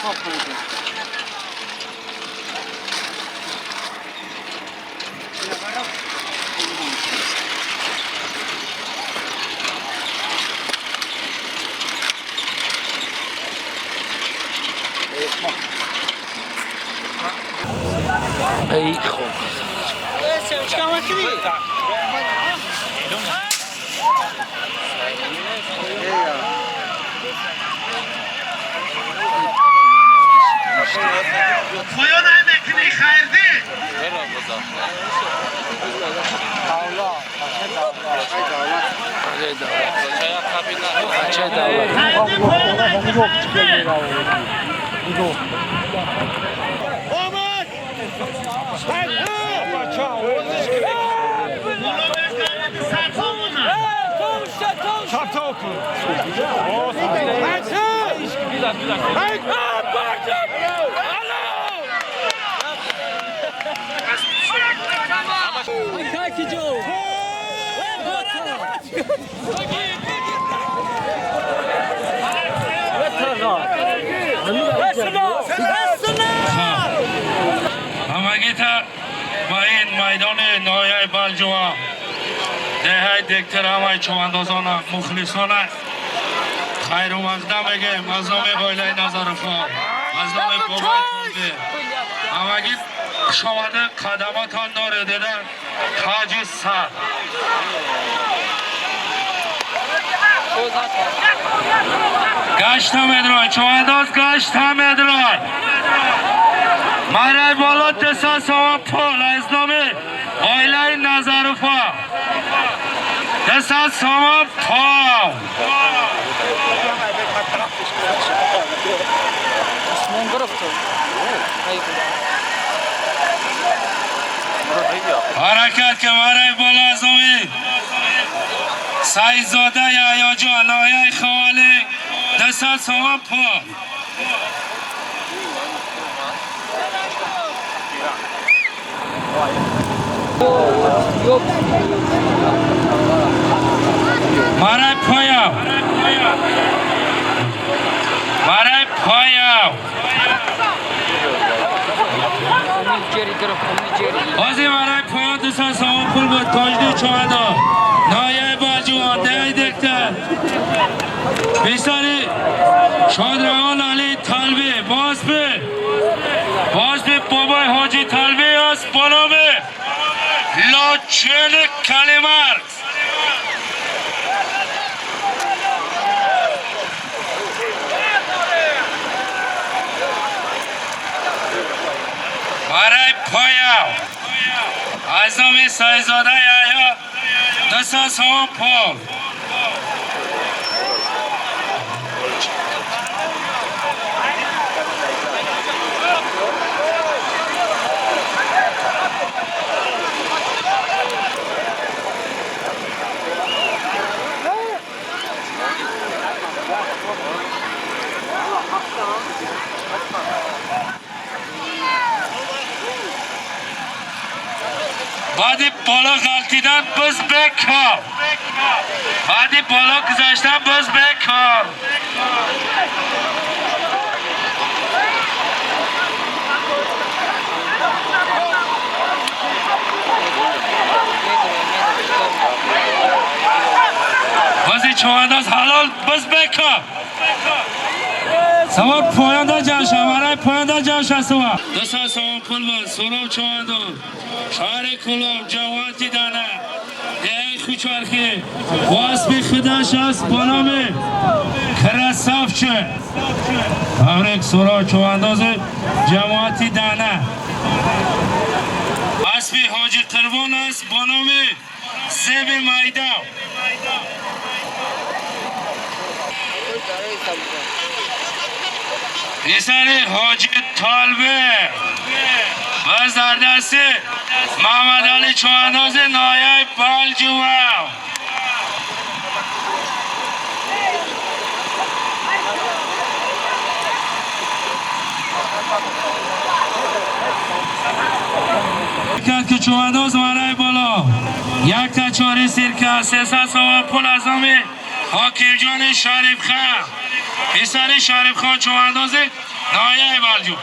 ای خوب پایان نمیکنی خیردی همگی تا با این میدان نایه بلجوان دهه دکتر همه چواندازان مخلصان خیر و مقدم بگیم از نام قایله نظرفا از نام بابای کنده همگی شواده قدماتان داره دیدن تاج سر گشت مدرای چوانداز گشت مدرای مرای بالا دستا سوان پول از نام قایله نظرفا دستا سوان پول حرکت که مرای بالا از نامی سعیدزاده یا جان نایه خوالی دستا سوان پول مرای پایا مرای پایا بازی مرای پایا دوستان سوان پول بود تاجدی چواندا نایه باجوان ده دکتر بیستانی شادروان علی طلبی باز به بابای حاجی طلبی است بنامه لاچن کلیمرز برای پایا از نام سایزاده یا دستا سوان پول بعدی بالا غلطیدن بز بکار بعدی بالا گذاشتن بز بکار بازی چوانداز حلال بز بکار سوار پاینده جمع شد برای پاینده جمع شد سوار دستا سوار پول بود سورم چوانداز شهر کلوب جوانتی دانه ای خوچارکی واسبی خداش است بانامه کرساف چه امریک سورا چوانداز جوانتی دانه واسبی حاجی قربان است بانامه زیب مایده ایسانی حاجی طالبه باز در دست محمد علی چوانداز نایه بلجوان که چوانداز مرای بالا یک تا چاری سیرکه 300 سوار پول از نام حاکم جان شریف خان ایسانی شریف خان چوانداز نایه بالجو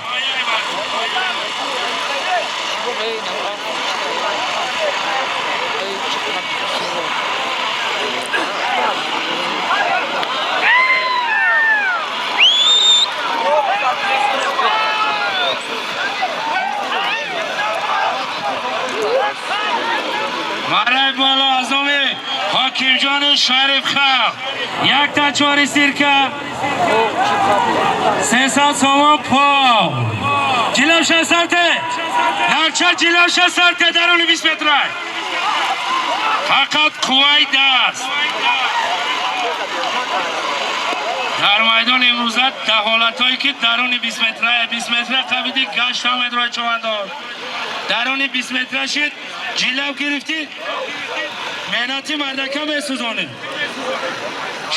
مرای بالا ازامی حاکم جان شریف خواه یک تا چواری سیرکه 300 سومان پا جلو 6 سالته نرچه جلو 6 سالته درون 20 متره فقط قوی دست در میدان امروزت در حالت هایی که درون 20 متره قبیدی گشت هم ادرای چواندار درون 20 متره شد جلو گرفتی مهنتی مردکه بسوزانه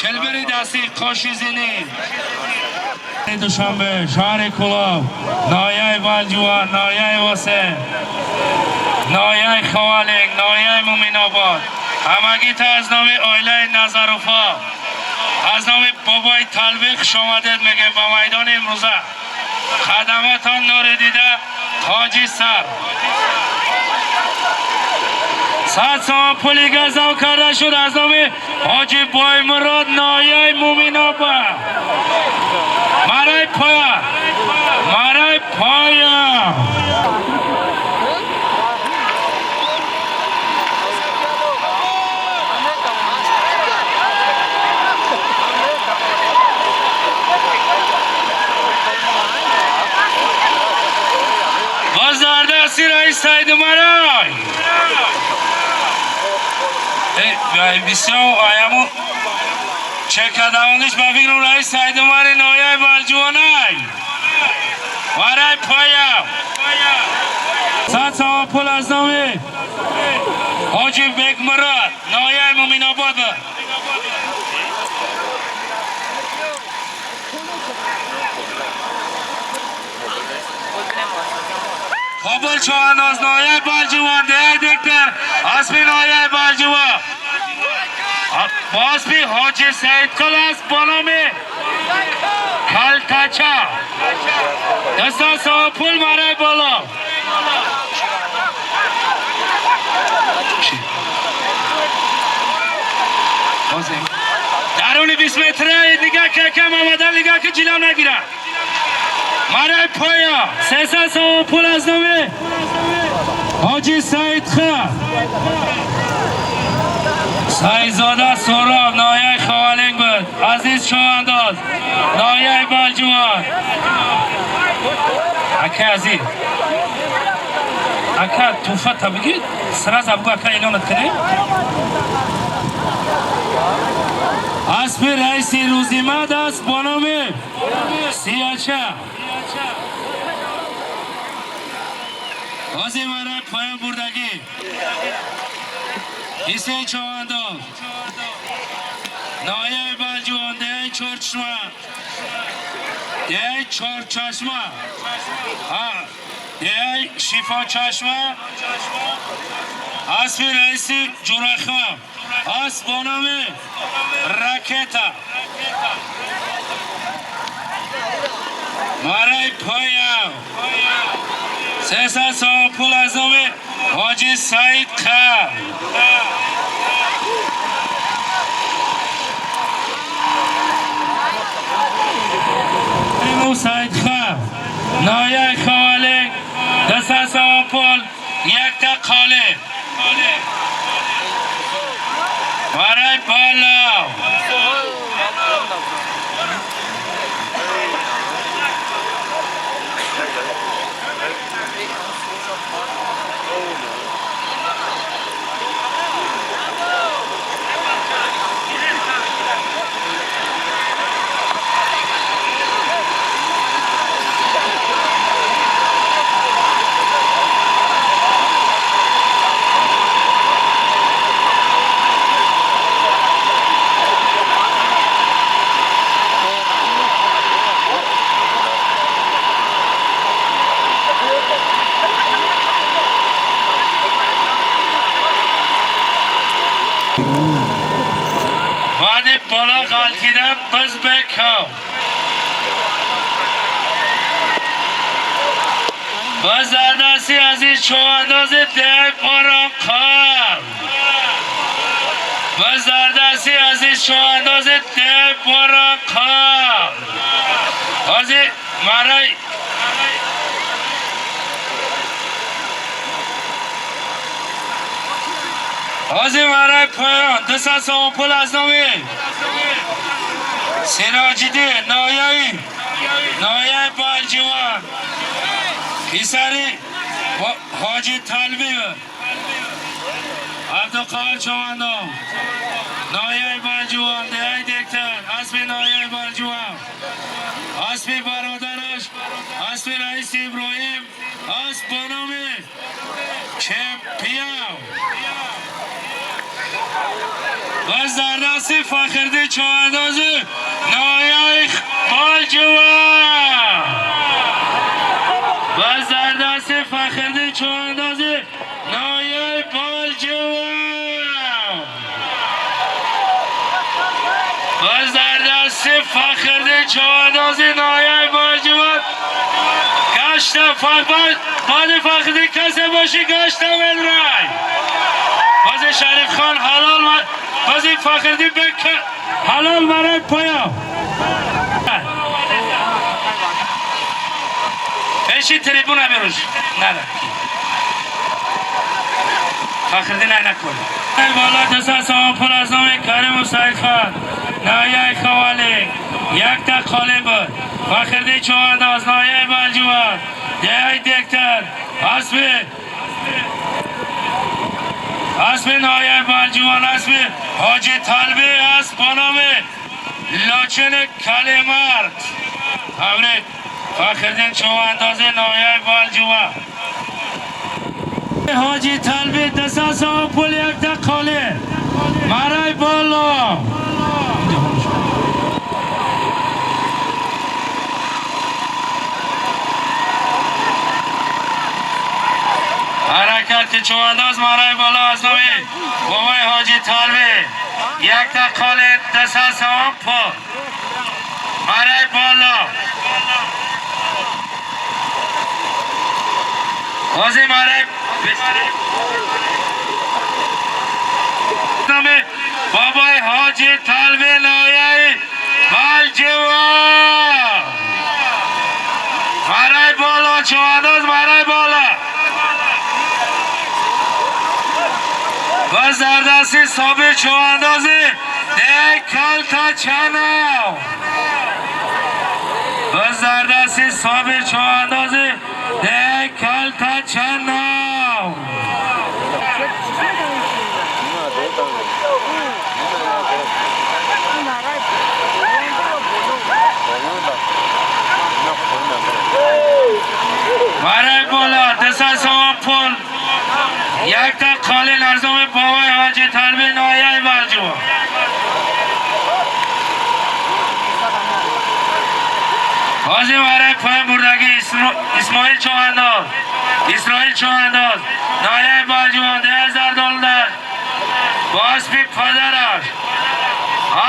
شلبری دستی قاشی زینی دوشنبه شهر کلاب نایه بالجوان نایه واسه نایه خوالنگ نایه مومین آباد همگی تا از نام آیله نظروفا از نام بابای تلویق شامدد میگه با میدان امروزه خدماتان نور دیده تاجی سر 100 سوان پولی گزاو کرده شد از نام حاجی بای مراد نایه مومین آباد مرای پایا بازدارده سی رئیس سید مرای بسیار آیمو چکه دوانش بفکرم رئیس سید مرای نایه بالجوانای مرای پایا 100 سوان پول از نامی حاجی بیگ مراد نایه مومین آباد خبر چوانداز نایه بالجوان ده دکتر اسبی نایه بالجوان باسبی حاجی سید کلاس بانامی کلتچا 200 سوان پول مرای بالا درون 20 متره دیگه که کم آمدن دیگه که جلو نگیره مرای پایا 300 سوان پول از نامی حاجی سید خواه سیدزاده سوراب نایه خوالنگ بود عزیز شوانداز نایه بالجوان اکه عزیز اکه توفه تا بگید سراز ابگو اکه ایلانت کنی اسب رئیسی روزیمد است با نام سیاچه بازی مرای پایان بردگی حسین چوانداز نایه بالجوان ده چهار چشمه ده شفا چشمه اسب رئیسی جورخم اسب با نام راکتا مرای پایا 300 سوان پول از نام حاجی سید خان سید خان نایه خاله 200 سوان پول یک تا خاله مرای بالا بالا غلطیدم بز بکم و زردستی عزیز چوانداز ده باران کار و زردستی عزیز چوانداز ده باران کار عزیز مرای پایان دست سامان پل از نامی سراجیده نایایی بالجوان پیسری حاجی طلبی عبدالقادر چواندام نایایی بالجوان دهی دکتر اسبی نایایی بالجوان اسبی برادرش اسبی رئیس ابراهیم اسب بانامی چمپیون و زردستی فخردی چواندازی نایای بالجوان و زردستی فخردی چواندازی نایای بالجوان و زردستی فخردی چواندازی نایای بالجوان گشتم بعد فخردی کسی باشی گشتم الرای بازی شریف خان حلال بازی فخردی بکن حلال برای پایا پیشی تریبونه بروش نده فخردی نکن بالا دست سامان پول از نام کریم و سعید خان نایه خوالی یک تا خالی بود فخردی چوانداز نایه بالجوان دهی دکتر اسب نایه بالجوان اسب حاجی طلبی اسب بانام لاچن کلمرد تبریک فخردین چوانداز نایه بالجوان حاجی طلبی دست سامان پول یک تا خالی مرای بالا حرکت چوانداز مرای بالا از نامی بابای حاجی طلبی یک تا خالی دست سامان پول مرای بالا بازی مرای بابای حاجی طلبی نایه بالجوان مرای بالا چوانداز مرای بالا و زردستی صابر چواندازی ده کل تا چنو و زردستی صابر چواندازی ده کل تا چنو مرای بالا دست سامان پول یک تا خالی نرزم بابای حاجی طلبی نایه بالجوان بازی برای پایم بردگی اسماعیل چوانداز نایه بالجوان $10,000 با اسبی پدرش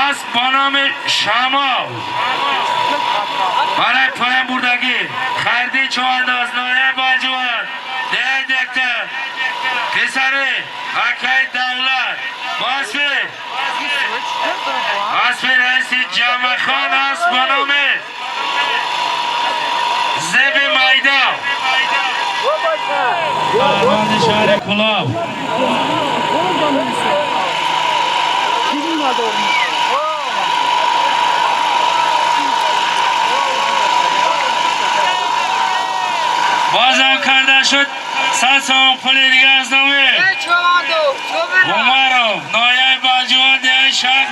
اسب بانام شما برای پایم بردگی خردی چوانداز نایه بالجوان ده دکتر پسری حکی دولت اسب رئیس جمع خان است بانام زب میدان آباد شهر کلاب بازم کرده شد 100 سامان پول دیگه از نامه عمرو نایه بالجوان ده شهر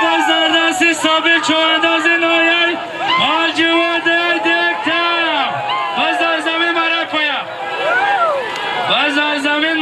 باز در دست صابر چوانداز نایه بالجوان ده دکتر باز در زمین مرای پایا باز در زمین